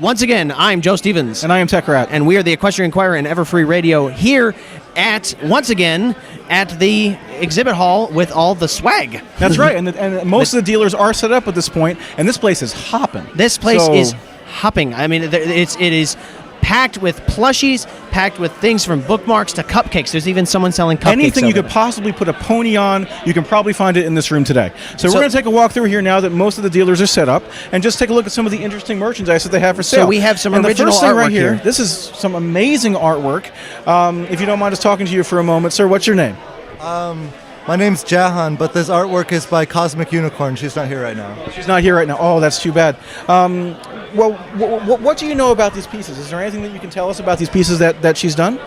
Once again, I'm Joe Stevens. And I am Tech Rat. And we are the Equestrian Inquirer and Everfree Radio here once again, at the exhibit hall with all the swag. That's right. And most of the dealers are set up at this point, and this place is hopping. This place is hopping. I mean, it is packed with plushies, packed with things from bookmarks to cupcakes. There's even someone selling cupcakes. Anything you could there. possibly put a pony on, you can probably find it in this room today. So we're going to take a walk through here now that most of the dealers are set up, and just take a look at some of the interesting merchandise that they have for sale. So we have some original the first thing artwork right here. here. This is some amazing artwork. If you don't mind us talking to you for a moment, sir, what's your name? My name's Jahan, but this artwork is by Cosmic Unicorn. She's not here right now. She's not here right now. Oh, that's too bad. Well, what do you know about these pieces? Is there anything that you can tell us about these pieces that she's done?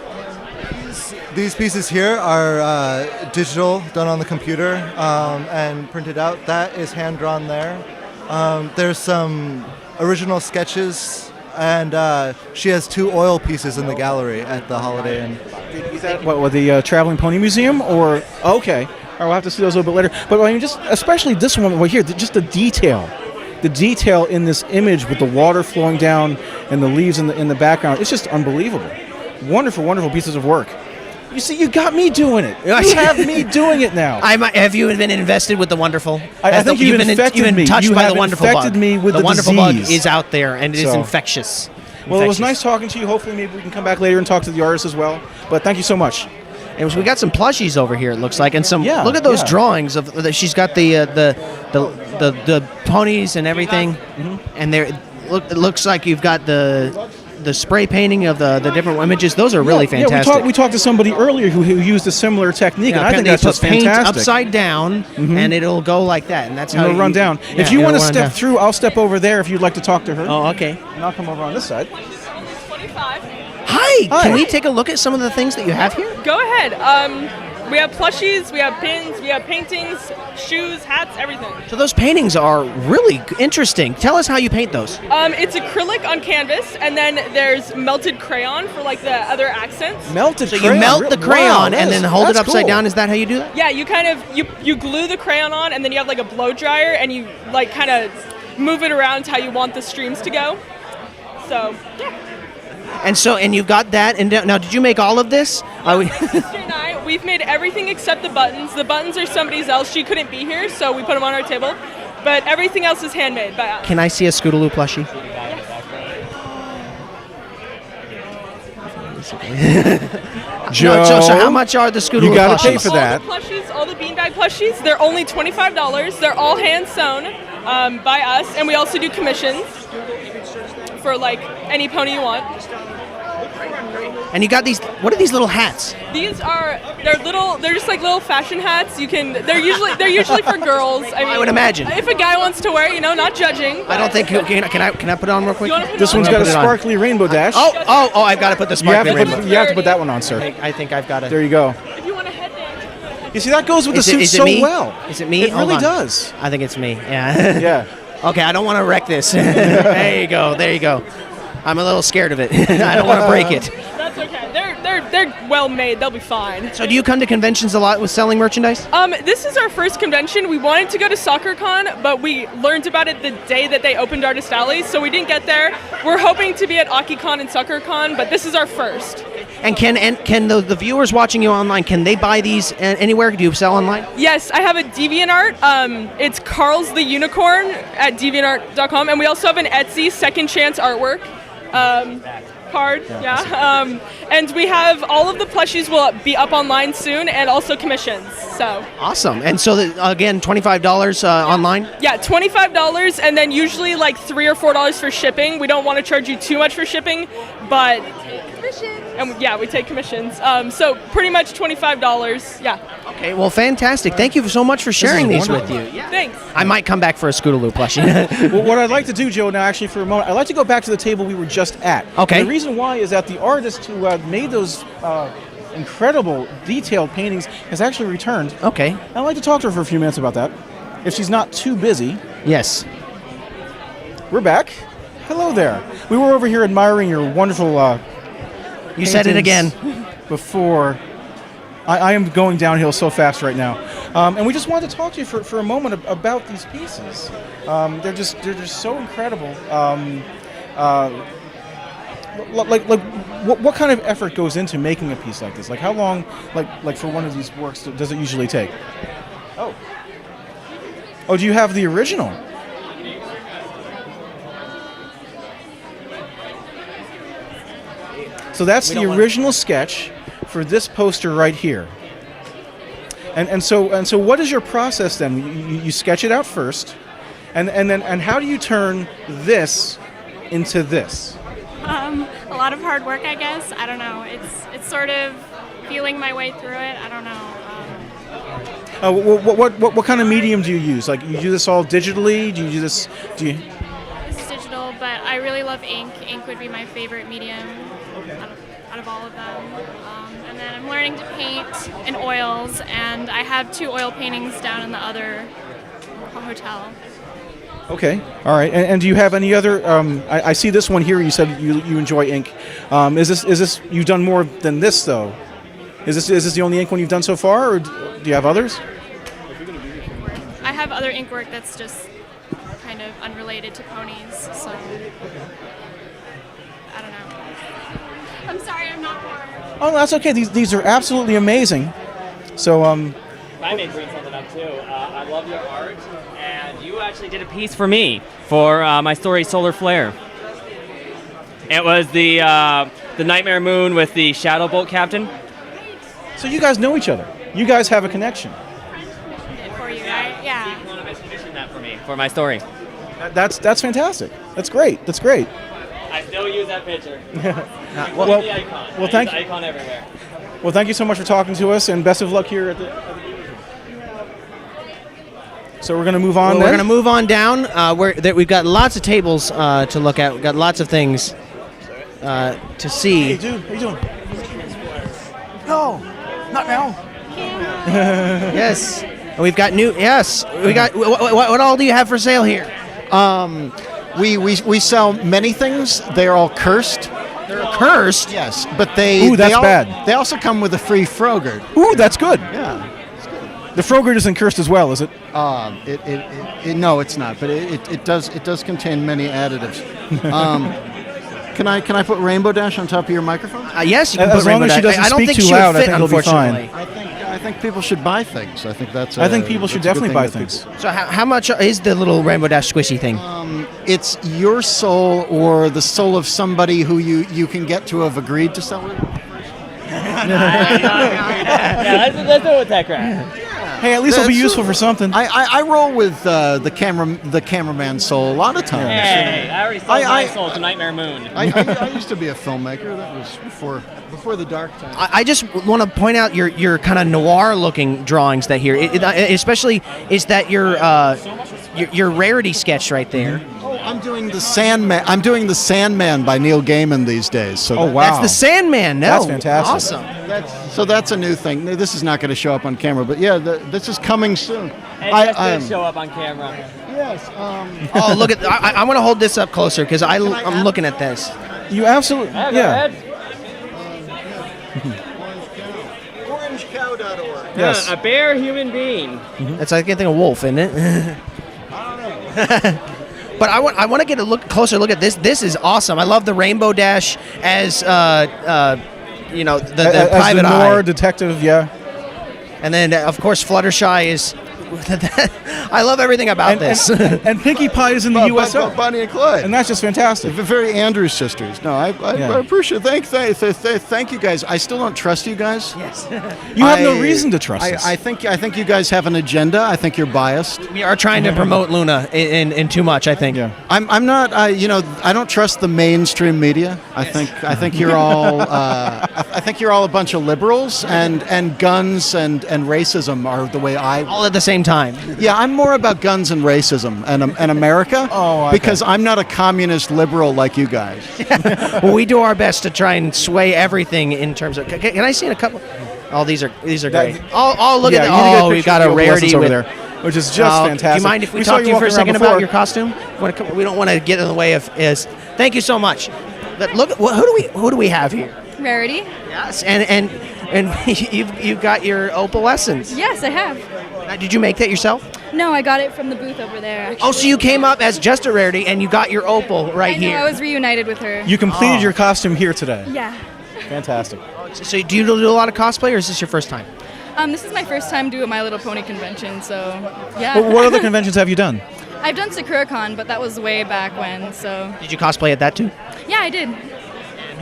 These pieces here are digital, done on the computer, and printed out. That is hand-drawn there. There's some original sketches, and she has 2 oil pieces in the gallery at the Holiday Inn. Is that what, the Traveling Pony Museum? Or okay, we'll have to see those a little bit later. But I mean, just especially this one right here, just the detail in this image with the water flowing down and the leaves in the background. It's just unbelievable. Wonderful, wonderful pieces of work. You see, you got me doing it. You have me doing it now. Have you been invested with the wonderful? I think you've been touched by the wonderful bug. Infected me with the wonderful disease. bug is out there, and it is infectious. Well, it was nice talking to you. Hopefully, maybe we can come back later and talk to the artists as well. But thank you so much. And we got some plushies over here. It looks like, and some. Look at those drawings of that. She's got the ponies and everything, and it looks like you've got the spray painting of the different images. Those are really fantastic. Yeah, we talked to somebody earlier who used a similar technique, and I think that's just paint fantastic. Upside down, and it'll go like that, and that's how it'll run down. Yeah, if you want to step through, I'll step over there if you'd like to talk to her. Oh, okay. And I'll come over on this side. 25. Hi. Can we take a look at some of the things that you have here? Go ahead. We have plushies, we have pins, we have paintings, shoes, hats, everything. So those paintings are really interesting. Tell us how you paint those. It's acrylic on canvas, and then there's melted crayon for like the other accents. Melted so crayon? You melt the crayon wow, and then hold it upside down. Is that how you do that? Yeah, you kind of you glue the crayon on, and then you have like a blow dryer, and you like kind of move it around how you want the streams to go. So yeah. And you've got that. And now, did you make all of this? My sister and I, we've made everything except the buttons. The buttons are somebody's else. She couldn't be here, so we put them on our table. But everything else is handmade by us. Can I see a Scootaloo plushie? Joe, so how much are the Scootaloo plushies? You got to pay for that. All the beanbag plushies, they're only $25. They're all hand sewn by us, and we also do commissions for like any pony you want. And you got these. What are these little hats? They're just like little fashion hats. They're usually for girls. I would imagine. If a guy wants to wear it, not judging. I don't think. Can I put it on real quick? This one's got a sparkly rainbow dash. Oh! I've got to put the sparkly rainbow. You have to put that one on, sir. I think I've got it. There you go. If you want a headband. You see, that goes with the suit so well. Is it me? It really does. I think it's me. Yeah. Yeah. Okay, I don't want to wreck this. There you go. I'm a little scared of it. I don't want to break it. That's okay. They're well made. They'll be fine. So do you come to conventions a lot with selling merchandise? This is our first convention. We wanted to go to SoccerCon, but we learned about it the day that they opened Artist Alley, so we didn't get there. We're hoping to be at AkiCon and SoccerCon, but this is our first. And can the viewers watching you online, can they buy these anywhere? Do you sell online? Yes, I have a DeviantArt. It's Carl's the Unicorn at DeviantArt.com, and we also have an Etsy Second Chance Artwork card. Yeah. And we have all of the plushies will be up online soon, and also commissions. So awesome. And so again, $25 online. Yeah, $25, and then usually like $3 or $4 for shipping. We don't want to charge you too much for shipping, but and yeah, we take commissions. So pretty much $25. Yeah. Okay. Well, fantastic. Thank you so much for sharing these with you. Yeah. Thanks. I might come back for a Scootaloo plushie. Well, what I'd like to do, Joe, now actually for a moment, I'd like to go back to the table we were just at. Okay. And the reason why is that the artist who made those incredible detailed paintings has actually returned. Okay. I'd like to talk to her for a few minutes about that, if she's not too busy. Yes. We're back. Hello there. We were over here admiring your wonderful You said it again. Before. I am going downhill so fast right now. And we just wanted to talk to you for a moment about these pieces. They're just so incredible. what kind of effort goes into making a piece like this? Like how long, like for one of these works, does it usually take? Oh, do you have the original? So that's the original sketch for this poster right here. And so what is your process then? You sketch it out first, and how do you turn this into this? A lot of hard work, I guess. I don't know. It's sort of feeling my way through it. I don't know. What kind of medium do you use? Like you do this all digitally? Do you do this? This is digital, but I really love ink. Ink would be my favorite medium out of all of them. And then I'm learning to paint in oils, and I have 2 oil paintings down in the other hotel. Okay, all right. And do you have any other? I see this one here. You said you enjoy ink. Is this you've done more than this though? Is this the only ink one you've done so far, or do you have others? I have other ink work that's just kind of unrelated to ponies, so I don't know. I'm sorry, I'm not bored. Oh, that's okay. These are absolutely amazing. So I may bring something up too. I love your art, and you actually did a piece for me for my story Solar Flare. It was the Nightmare Moon with the Shadow Bolt Captain. So you guys know each other. You guys have a connection. For you, right? Yeah. One of us commissioned that for me for my story. That's fantastic. That's great. That's great. I still use that picture. Well, the icon. well, I thank use the icon everywhere. Well, thank you so much for talking to us, and best of luck here at the So we're going to move on. We're going to move on down. We've got lots of tables to look at. We've got lots of things to see. Hey, dude, how you doing? No, not now. Yes. And we've got new. Yes. We got. What all do you have for sale here? We sell many things. They're all cursed. They're cursed. Yes, but they. Ooh, that's bad. They also come with a free Frogurt. Ooh, that's good. Yeah. The Frogurt isn't cursed as well, is it? No, it's not. But it does contain many additives. Can I put Rainbow Dash on top of your microphone? Yes, you can As put long Rainbow as she Dash. doesn't I don't speak think too she would loud, I fit, think it'll be unfortunately. fine. I think people should buy things. I think that's. I think people should that's a good definitely buy thing that things. So how much is the little Rainbow Dash squishy thing? It's your soul or the soul of somebody who you can get to have agreed to sell it. Yeah, let's do it with that crap. Hey, at least it'll be useful for something. I roll with the cameraman soul a lot of times. Hey, I already sold my soul to Nightmare Moon. I used to be a filmmaker. That was before the dark times. I just want to point out your kind of noir-looking drawings that here, especially is that your rarity sketch right there. Oh, I'm doing the Sandman. I'm doing the Sandman by Neil Gaiman these days. So Oh, wow. That's the Sandman. No, That's fantastic. Awesome. That's a new thing. This is not going to show up on camera, but yeah, this is coming soon. Hey, that's going to show up on camera. Yes. Oh, look at! I want to hold this up closer because I'm looking at this. You absolutely, yeah. OrangeCow.org. Yes. A bare human being. That's I think a wolf, isn't it? But I want to get a closer look at this. This is awesome. I love the Rainbow Dash as the As private the eye. noir detective, yeah. And then of course Fluttershy is. I love everything about this. And Pinkie Pie is in the USO. Bonnie and Clyde. And that's just fantastic. They're very Andrews sisters. No, I appreciate it. Thank you guys. I still don't trust you guys. Yes. You have no reason to trust us. I think you guys have an agenda. I think you're biased. We are trying to promote Luna in too much, I think. Yeah. I'm not. I don't trust the mainstream media. I think you're all. I think you're all a bunch of liberals, and guns and racism are the way I. All at the same time. Yeah, I'm more about guns and racism and America. Oh, okay. Because I'm not a communist liberal like you guys. Well, we do our best to try and sway everything in terms of. Can I see a couple? Oh, these are great. Oh, look at that. Oh, we've got a rarity over with there, which is just fantastic. Do you mind if we saw talk to you for a walking around second before. about your costume? We don't want to get in the way of. Thank you so much. But look, who do we have here? Rarity? Yes, and you've got your opalescence. Yes, I have. Did you make that yourself? No, I got it from the booth over there, actually. Oh, so you came up as just a rarity, and you got your opal right I know, here. I was reunited with her. You completed your costume here today. Yeah. Fantastic. So do you do a lot of cosplay, or is this your first time? This is my first time doing My Little Pony convention, so yeah. What other conventions have you done? I've done SakuraCon, but that was way back when, so. Did you cosplay at that too? Yeah, I did.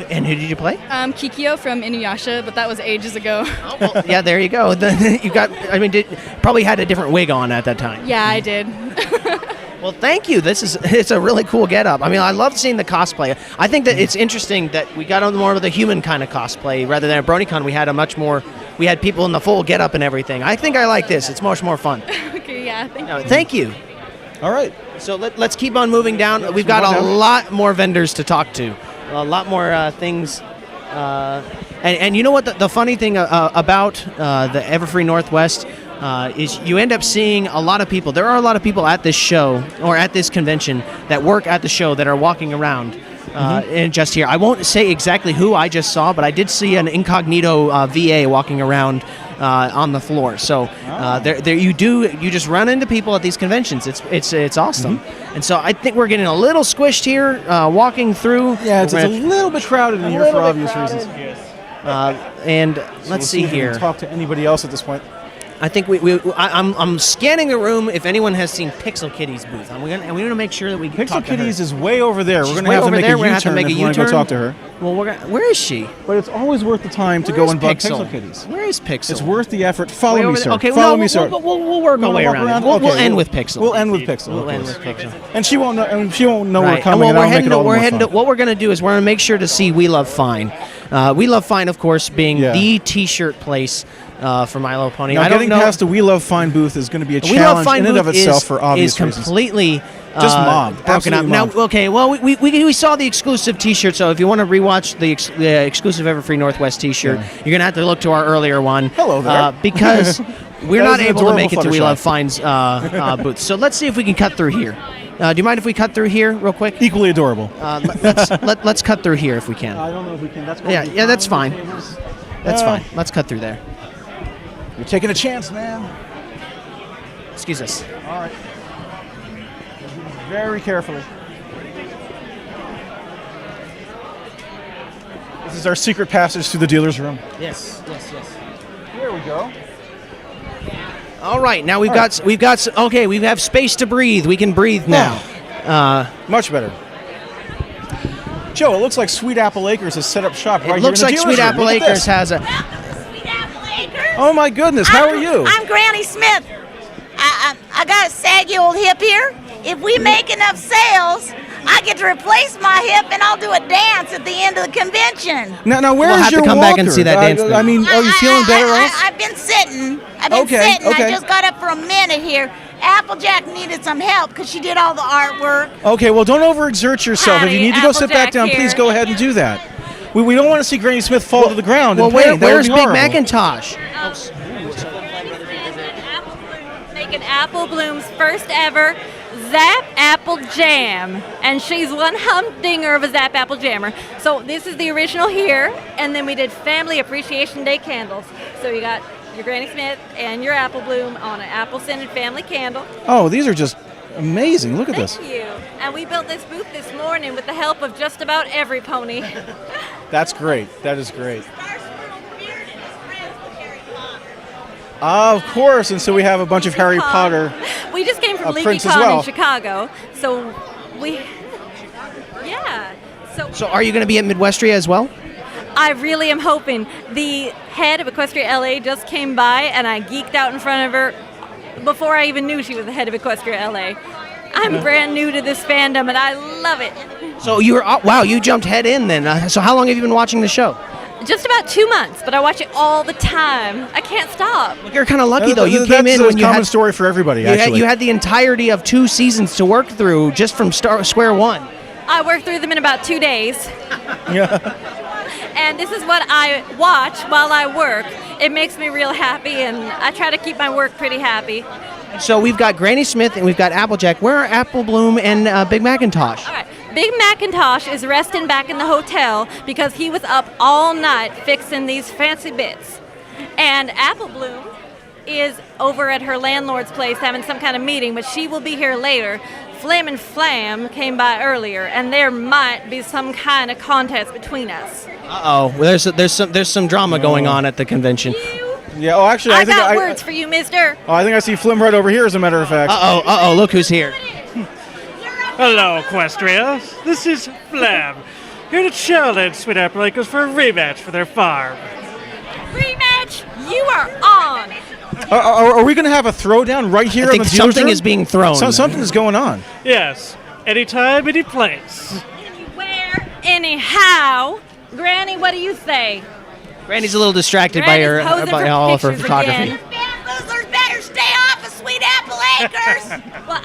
And who did you play? Kikyo from Inuyasha, but that was ages ago. Well, yeah, there you go. You got. I mean, probably had a different wig on at that time. Yeah, I did. Well, thank you. It's a really cool getup. I mean, I love seeing the cosplay. I think that it's interesting that we got on more of the human kind of cosplay rather than at BronyCon. We had people in the full getup and everything. I think I like this. It's much more fun. Okay, yeah, Thank you. All right. So let's keep on moving down. We've got a lot more vendors to talk to, a lot more things. And you know what? The funny thing about the Everfree Northwest is you end up seeing a lot of people. There are a lot of people at this show or at this convention that work at the show that are walking around. And just here, I won't say exactly who I just saw, but I did see an incognito VA walking around on the floor. So there you just run into people at these conventions. It's awesome. And so I think we're getting a little squished here walking through. Yeah, it's a little bit crowded in here for obvious reasons. And let's see if we here. can talk to anybody else at this point. I think I'm scanning the room if anyone has seen Pixel Kitty's booth. And we want to make sure that we can talk Pixel to her. Kitty's is way over there. She's We're going to way have to over make there. a We're gonna have to U-turn make a if we want to go U-turn. talk to her. Well, where is she? But it's always worth the time to Where go is and bug Pixel? Pixel Kitties. Where is Pixel? It's worth the effort. Way Follow me, over sir. there. Okay, Follow me, sir. We'll work our way walk around. around? We'll Okay, end with Pixel. We'll end with Pixel. We'll of end course. with Pixel. And she won't know. And she won't know we're Right. coming. And And I'll make it all the more fun. what we're going to do is we're going to make sure to see We Love Fine. We Love Fine, of course, being the T-shirt place for My Little Pony. Now, I don't getting know. past the We Love Fine booth is going to be a We Love challenge Fine in and of booth itself is, for obvious is reasons. completely Just mobbed. broken up. Absolutely Now, mobbed. okay, well, we saw the exclusive T-shirt, so if you want to rewatch the exclusive Everfree Northwest T-shirt, you're going to have to look to our earlier one. Hello there. Because we're That not was an able to make it adorable to We Fluttershy. Love Fine's booth. So let's see if we can cut through here. Do you mind if we cut through here real quick? Equally adorable. Let's cut through here if we can. I don't know if we can. That's Yeah, that's fine. That's fine. Let's cut through there. You're taking a chance, man. Excuse us. All right. Very carefully. This is our secret passage through the dealer's room. Yes. Here we go. All right, now we have space to breathe. We can breathe now. Much better. Joe, it looks like Sweet Apple Acres has set up shop right It looks here in like the dealer's Sweet room. Apple Look at Acres this. has a. Sweet Apple Acres. Oh my goodness, how are you? I'm Granny Smith. I got a saggy old hip here. If we make enough sales, I get to replace my hip and I'll do a dance at the end of the convention. Now We'll where's have to your come walker? back and see that dance then. I mean, are you feeling better off? I've been sitting. I just got up for a minute here. Applejack needed some help because she did all the artwork. Okay, well, don't overexert yourself. If you Howdy, need to go sit back Applejack down, here. please go ahead and do that. We don't want to see Granny Smith fall to the ground Well, in pain. That would where's be Big horrible. Macintosh? Making Apple Bloom's first ever Zap Apple Jam. And she's one humdinger of a Zap Apple Jammer. So this is the original here. And then we did Family Appreciation Day candles. So you got your Granny Smith and your Apple Bloom on an apple-scented family candle. Oh, these are just amazing. Look at this. Thank you. And we built this booth this morning with the help of just about every pony. That's great. That is great. Of course, and so we have a bunch of Harry Potter. We just came from prints as LeakyCon well. in Chicago. So we, yeah. So are you going to be at Midwestria as well? I really am hoping. The head of Equestria LA just came by, and I geeked out in front of her before I even knew she was the head of Equestria LA. I'm brand new to this fandom, and I love it. So you jumped head in then. So how long have you been watching the show? Just about 2 months, but I watch it all the time. I can't stop. You're kind of lucky though. You came in when you common had story for everybody. Actually, you had the entirety of 2 seasons to work through just from square one. I worked through them in about 2 days. And this is what I watch while I work. It makes me real happy, and I try to keep my work pretty happy. So we've got Granny Smith and we've got Applejack. Where are Apple Bloom and Big Macintosh? All right. Big Macintosh is resting back in the hotel because he was up all night fixing these fancy bits. And Apple Bloom is over at her landlord's place having some kind of meeting, but she will be here later. Flim and Flam came by earlier, and there might be some kind of contest between us. Uh-oh. There's some drama going on at the convention. Yeah. Oh, actually, I got words for you, mister. Oh, I think I see Flim right over here, as a matter of fact. Uh-oh. Look who's here. Hello, Equestria. This is Flam, here to challenge Sweet Apple Acres for a rematch for their farm. Rematch? You are on. Are we going to have a throwdown right here? I think on the something is being thrown. Something is going on. Yes, anytime, any place. Anywhere, anyhow. Granny, what do you say? Granny's a little distracted Granny's by posing for all of her pictures photography. again. Bamboozlers better stay off of Sweet Apple Acres. Well,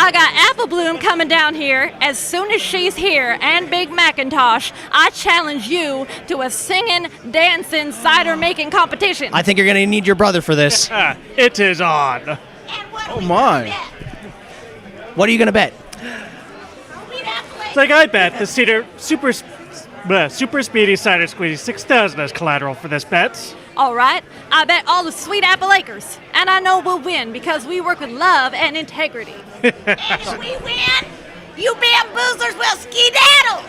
I got Apple Bloom coming down here. As soon as she's here, and Big Macintosh, I challenge you to a singing, dancing, cider making competition. I think you're going to need your brother for this. It is on. Oh, my. What are you going to bet? It's like I bet the Super Speedy Cider Squeezy 6000 as collateral for this bet. All right, I bet all the Sweet Apple Acres, and I know we'll win because we work with love and integrity. And if we win, you bamboozlers will skedaddle.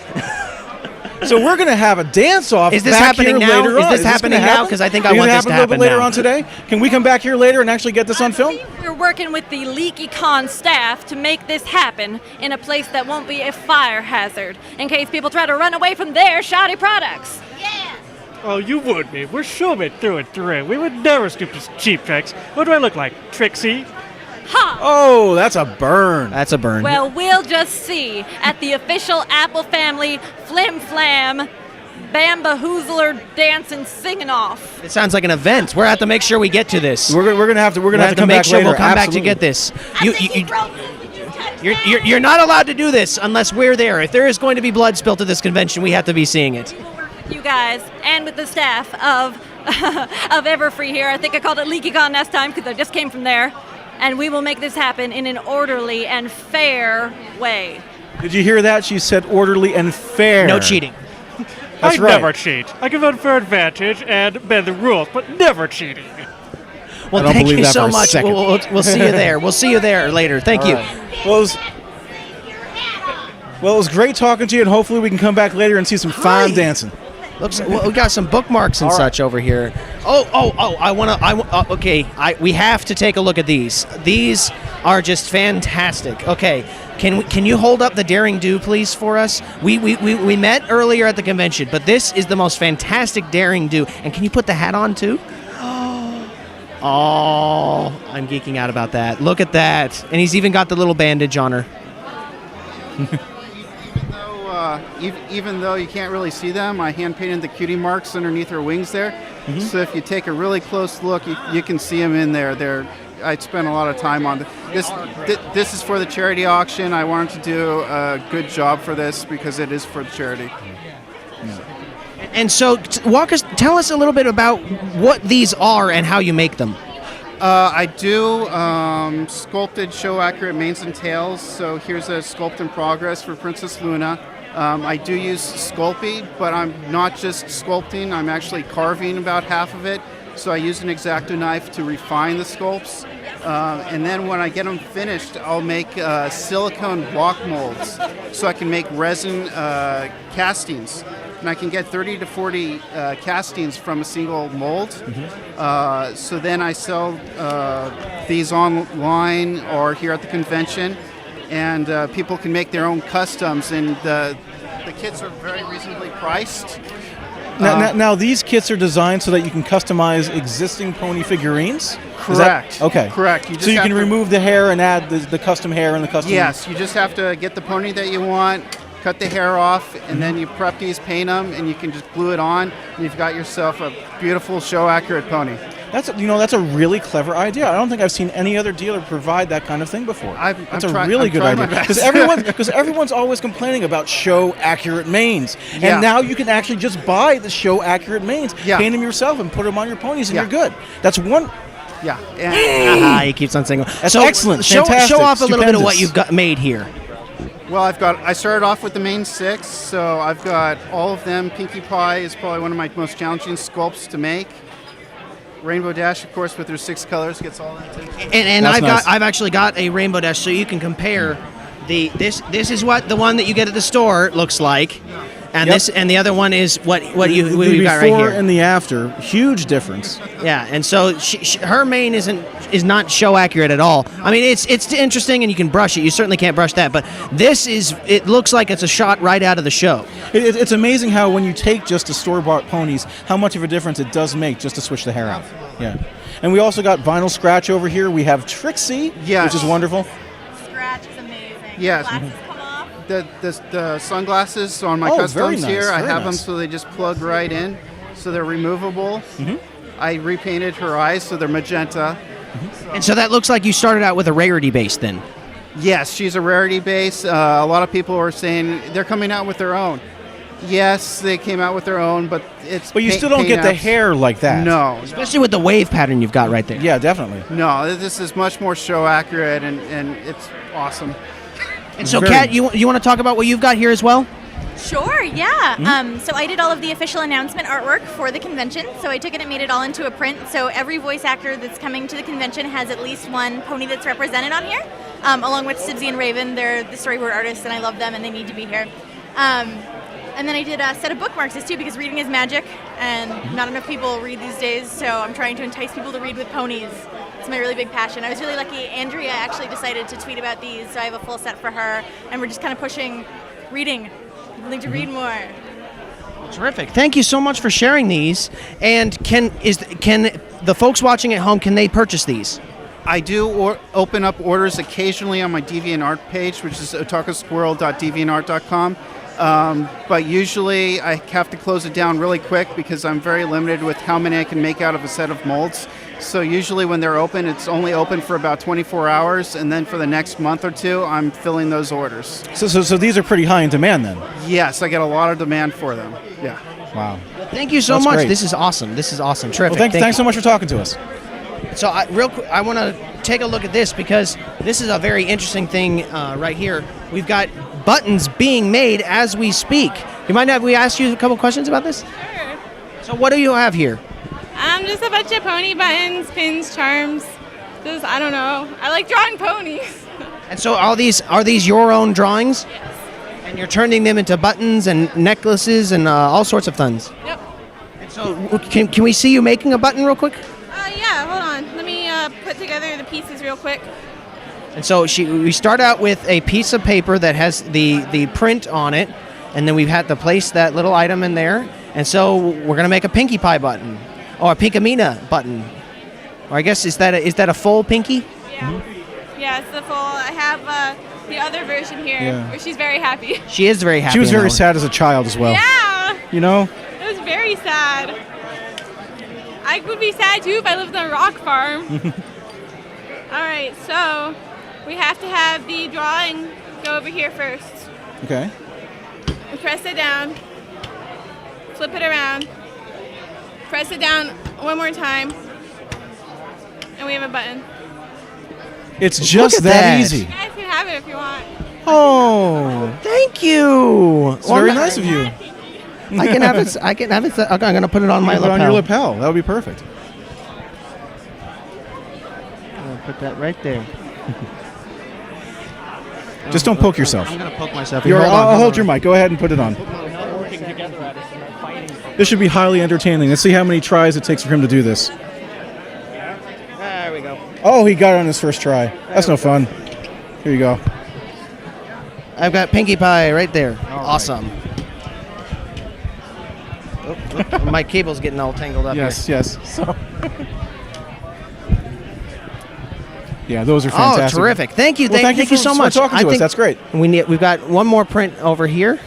So we're going to have a dance-off. Is this back happening here now? Later Is on. this happening gonna now? happen? 'Cause I think I Is it want gonna this to a little bit happen later now. on today. Can we come back here later and actually get this on film? We're working with the LeakyCon staff to make this happen in a place that won't be a fire hazard, in case people try to run away from their shoddy products. Oh, you would be. We're showmen through and through. We would never stoop to cheap tricks. What do I look like? Trixie? Ha! Oh, that's a burn. That's a burn. Well, we'll just see at the official Apple Family Flim Flam Bambahoozler dancing singing off. It sounds like an event. We're going to have to make sure we get to this. We're gonna have to come make back sure later. we'll come back to Absolutely. get this. You're not allowed to do this unless we're there. If there is going to be blood spilled at this convention, we have to be seeing it. You guys and with the staff of of Everfree here. I think I called it LeakyCon last time because I just came from there. And we will make this happen in an orderly and fair way. Did you hear that? She said orderly and fair. No cheating. That's I right. never cheat. I give unfair advantage and bend the rules, but never cheating. Well, I don't thank believe you that so for a much. second. We'll see you there. We'll see you there later. Thank you. Well, it was great talking to you, and hopefully we can come back later and see some fine dancing. Looks, well, we got some bookmarks and such over here. Okay, we have to take a look at these. These are just fantastic. Okay, can you hold up the Daring Do, please, for us? We met earlier at the convention, but this is the most fantastic Daring Do. And can you put the hat on, too? Oh, I'm geeking out about that. Look at that. And he's even got the little bandage on her. Even though you can't really see them, I hand painted the cutie marks underneath her wings there. Mm-hmm. So if you take a really close look, you can see them in there. I spent a lot of time on this. This is for the charity auction. I wanted to do a good job for this because it is for charity. And so, tell us a little bit about what these are and how you make them. I do sculpted show accurate manes and tails. So here's a sculpt in progress for Princess Luna. I do use Sculpey, but I'm not just sculpting, I'm actually carving about half of it. So I use an X-Acto knife to refine the sculpts. And then when I get them finished, I'll make silicone block molds so I can make resin castings. And I can get 30 to 40 castings from a single mold. Mm-hmm. So then I sell these online or here at the convention. And people can make their own customs, and the kits are very reasonably priced. Now, these kits are designed so that you can customize existing pony figurines? Correct. Okay. Correct. So you can remove the hair and add the custom hair and the custom... Yes, you just have to get the pony that you want, cut the hair off, and then you prep these, paint them, and you can just glue it on, and you've got yourself a beautiful show-accurate pony. That's a really clever idea. I don't think I've seen any other dealer provide that kind of thing before. That's a really good idea because everyone's always complaining about show accurate manes, and now you can actually just buy the show accurate manes, paint them yourself, and put them on your ponies, and you're good. That's one. Yeah. He keeps on saying. That's excellent. Show off a little bit of what Stupendous. you've got made here. Well, I started off with the main 6, so I've got all of them. Pinkie Pie is probably one of my most challenging sculpts to make. Rainbow Dash, of course, with her 6 colors, gets all that. And That's nice. I've actually got a Rainbow Dash, so you can compare this is what the one that you get at the store looks like, and Yep. this and the other one is what The we got right before here. and the after, huge difference. Yeah, and so her mane is not show accurate at all. I mean, it's interesting, and you can brush it. You certainly can't brush that, but it looks like it's a shot right out of the show. It's amazing how when you take just the store-bought ponies, how much of a difference it does make just to switch the hair out. Yeah, and we also got Vinyl Scratch over here. We have Trixie, Yes. which is wonderful. Scratch is amazing. Yes. Glasses come off. The sunglasses on my Oh, very customs nice, here, I very have them nice. so they just plug right in, so they're removable. Mm-hmm. I repainted her eyes so they're magenta. And so that looks like you started out with a rarity base then. Yes, she's a rarity base. A lot of people are saying they're coming out with their own. Yes, they came out with their own, but it's. But you still don't get the hair like that. No, Especially with the wave pattern you've got right there. Yeah, definitely. no. This is much more show accurate, and it's awesome. And so, Very- Kat, you want to talk about what you've got here as well? Sure, yeah. Mm-hmm. So I did all of the official announcement artwork for the convention. So I took it and made it all into a print. So every voice actor that's coming to the convention has at least one pony that's represented on here, along with Sibsy and Raven. They're the storyboard artists, and I love them, and they need to be here. And then I did a set of bookmarks too, because reading is magic, and not enough people read these days. So I'm trying to entice people to read with ponies. It's my really big passion. I was really lucky. Andrea actually decided to tweet about these, so I have a full set for her, and we're just kind of pushing reading. People need to read more. Terrific. Thank you so much for sharing these. And can the folks watching at home, can they purchase these? I do open up orders occasionally on my DeviantArt page, which is otakusquirrel.deviantart.com. But usually I have to close it down really quick because I'm very limited with how many I can make out of a set of molds. So usually when they're open, it's only open for about 24 hours, and then for the next month or two, I'm filling those orders. So these are pretty high in demand then. Yes, I get a lot of demand for them. Yeah. Wow. Thank you so That's much. great. This is awesome. Terrific. Well, thanks so much for talking to us. So real quick, I want to take a look at this because this is a very interesting thing right here. We've got buttons being made as we speak. You mind if we ask you a couple questions about this? Sure. So what do you have here? Just a bunch of pony buttons, pins, charms. Just, I don't know. I like drawing ponies. And so are these your own drawings? Yes. And you're turning them into buttons and necklaces and all sorts of things. Yep. And so can we see you making a button real quick? Yeah, hold on. Let me put together the pieces real quick. And so we start out with a piece of paper that has the print on it, and then we've had to place that little item in there. And so we're gonna make a Pinkie Pie button, or a Pinkamena button, or I guess is that a full Pinkie? Yeah. Yeah, it's the full. I have the other version here, Yeah. where she's very happy. She is very happy. She was in that very one. sad as a child as well. Yeah. You know? It was very sad. I would be sad too if I lived on a rock farm. All right, so we have to have the drawing go over here first. Okay. We press it down, flip it around, press it down one more time, and we have a button. It's just at that that. easy. You guys can have it if you want. Oh, thank you. It's very nice of you. I can have it. Okay, I'm gonna put it on my Put it lapel. on your lapel. That would be perfect. I'll put that right there. Just don't poke yourself. I'm gonna poke myself. I'll hold your mic. Go ahead and put it on. This should be highly entertaining. Let's see how many tries it takes for him to do this. There we go. Oh, he got it on his first try. That's no fun. Here you go. I've got Pinkie Pie right there. Awesome. Oh, my cable's getting all tangled up Yes, here. yes. So. Yeah, those are fantastic. Oh, terrific! Thank you, Well, thank you so much. for talking to us. That's great. We've got one more print over here.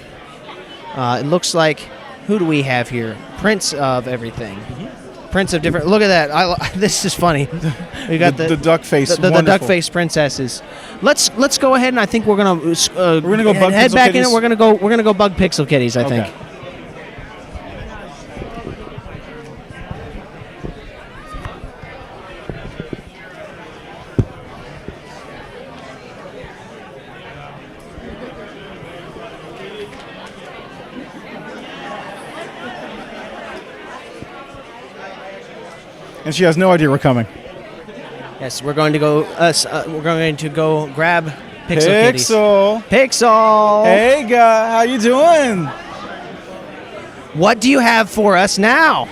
It looks like, who do we have here? Prints of everything. Prints of different. Look at that! This is funny. We got the duck face. the duck face princesses. Let's go ahead and I think we're gonna go bug head Pixel back Kitties? in. We're gonna go bug Pixel Kitties. I think. And she has no idea we're coming. Yes, we're going to go. We're going to go grab Pixel Kitties. Pixel. Hey, guy, how you doing? What do you have for us now?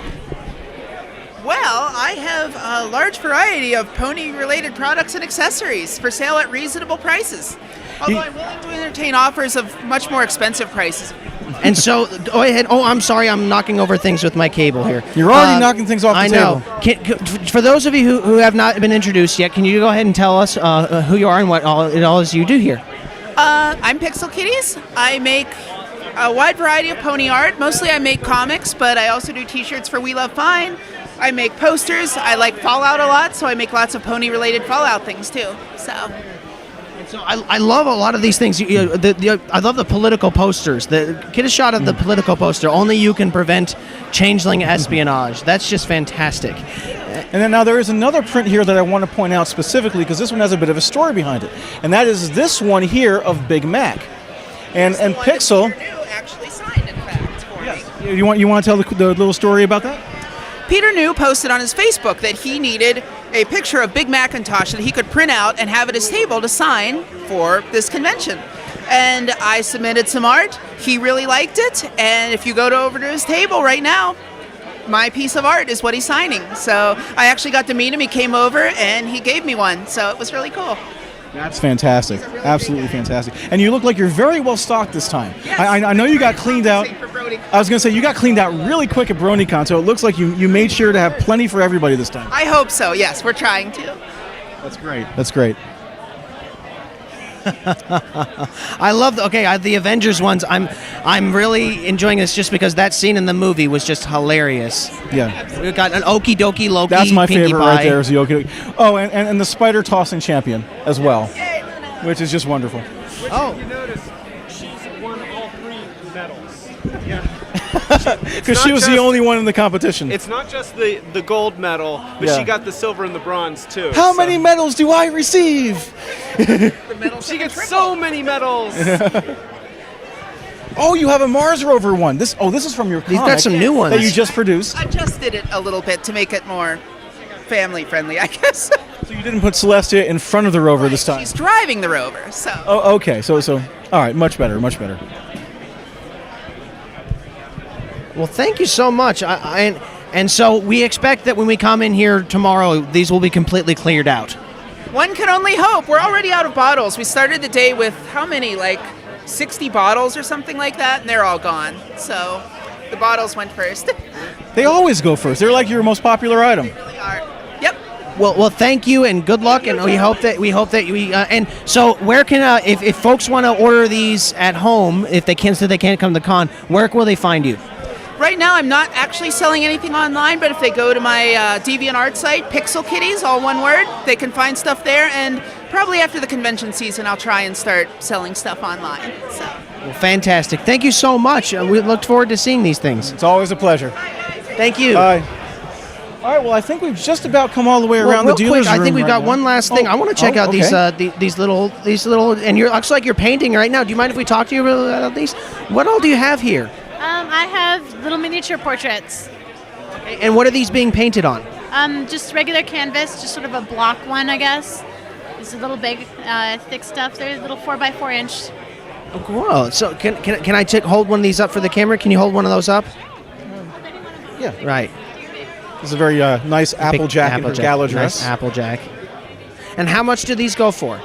Well, I have a large variety of pony-related products and accessories for sale at reasonable prices. Although I'm willing to entertain offers of much more expensive prices. And so, go ahead. Oh, I'm sorry. I'm knocking over things with my cable here. You're already knocking things off the table. I know. For those of you who have not been introduced yet, can you go ahead and tell us who you are and what it all is you do here? I'm Pixel Kitties. I make a wide variety of pony art. Mostly I make comics, but I also do t-shirts for We Love Fine. I make posters. I like Fallout a lot, so I make lots of pony-related Fallout things too. So I love a lot of these things. I love the political posters. Get a shot of the political poster. Only you can prevent changeling espionage. That's just fantastic. And then now there is another print here that I want to point out specifically because this one has a bit of a story behind it. And that is this one here of Big Mac. And Pixel... actually signed, in fact, for me. You want to tell the little story about that? Peter New posted on his Facebook that he needed a picture of Big Macintosh that he could print out and have at his table to sign for this convention. And I submitted some art. He really liked it. And if you go over to his table right now, my piece of art is what he's signing. So I actually got to meet him. He came over and he gave me one. So it was really cool. That's fantastic. Absolutely fantastic. And you look like you're very well stocked this time. Yes. I know you got cleaned out. I was going to say, you got cleaned out really quick at BronyCon, so it looks like you made sure to have plenty for everybody this time. I hope so, yes. We're trying to. That's great. That's great. I love the Avengers ones. I'm really enjoying this just because that scene in the movie was just hilarious. Yeah, we've got an Okie Dokie Loki. That's my Pinkie favorite Pie. right there is the Okie Dokie. Oh, and the spider tossing champion as well, which is just wonderful. If you notice, she's won all 3 medals. Yeah. Because she was the only one in the competition. It's not just the gold medal, but Yeah. she got the silver and the bronze too. How many medals do I receive? She gets so many medals. Oh, you have a Mars rover one. This is from your comic. He's got some new ones that you just produced. I just did it a little bit to make it more family friendly, I guess. So you didn't put Celestia in front of the rover this time. She's driving the rover, so. Oh, okay. So all right, much better, much better. Well, thank you so much. And so we expect that when we come in here tomorrow, these will be completely cleared out. One can only hope. We're already out of bottles. We started the day with how many? Like 60 bottles or something like that, and they're all gone. So the bottles went first. They always go first. They're like your most popular item. They really are. Yep. Well, thank you and good luck, and we hope that we and so where can if folks want to order these at home, if they can't come to the con, where will they find you? Right now, I'm not actually selling anything online, but if they go to my DeviantArt site, Pixel Kitties, all one word, they can find stuff there. And probably after the convention season, I'll try and start selling stuff online. So. Well, fantastic. Thank you so much. We look forward to seeing these things. It's always a pleasure. Thank you. All right, well, I think we've just about come all the way around the dealer's room. I think we've got right one last thing. I want to check out okay. these little, and it looks like you're painting right now. Do you mind if we talk to you about these? What all do you have here? I have little miniature portraits. And what are these being painted on? Just regular canvas, just sort of a block one, I guess. It's a little big, thick stuff. They're little 4x4 inch. Oh, cool. So can I hold one of these up for the camera? Can you hold one of those up? Yeah. Right. This is a very nice Applejack in her gala dress. Nice Applejack. And how much do these go for?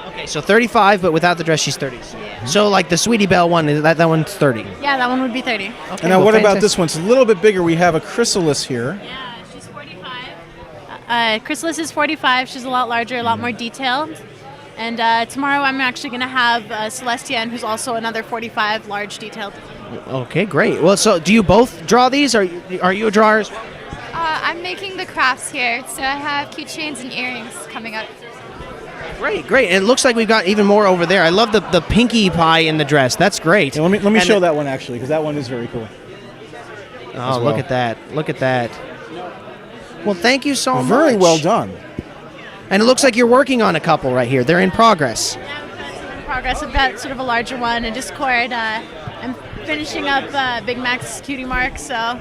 Okay, so 35, but without the dress, she's 30. Yeah. So like the Sweetie Belle one, that one's 30. Yeah, that one would be 30. Okay, and now what about this one? It's a little bit bigger. We have a chrysalis here. Yeah, she's 45. Chrysalis is 45. She's a lot larger, a lot more detailed. And tomorrow I'm actually going to have Celestian, who's also another 45, large detailed. Okay, great. Well, so do you both draw these? Are you a drawer? I'm making the crafts here, so I have keychains and earrings coming up. Great. It looks like we've got even more over there. I love the Pinkie Pie in the dress. That's great. Yeah, let me show that one actually, because that one is very cool. Oh, look at that! Look at that! Well, thank you so much. Very well done. And it looks like you're working on a couple right here. They're in progress. In progress. I've got sort of a larger one, and Discord. I'm finishing up Big Mac's Cutie Mark, so.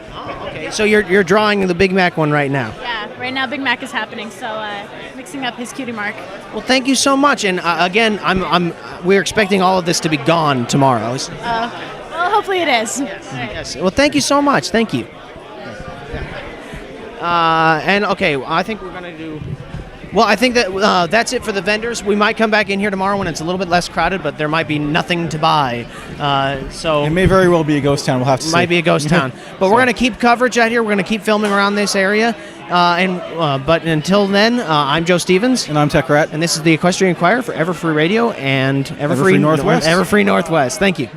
Okay, so you're drawing the Big Mac one right now. Yeah, right now Big Mac is happening, so mixing up his Cutie Mark. Well, thank you so much, and again, we're expecting all of this to be gone tomorrow. Well, hopefully it is. Yes. Well, thank you so much. Thank you. And okay, I think we're gonna do. Well, I think that that's it for the vendors. We might come back in here tomorrow when it's a little bit less crowded, but there might be nothing to buy. So it may very well be a ghost town. We'll have to see. Might be a ghost town, but we're going to keep coverage out here. We're going to keep filming around this area. But until then, I'm Joe Stevens, and I'm Tech Rat, and this is the Equestrian Inquirer for Everfree Radio and Everfree Northwest. Everfree Northwest. Thank you.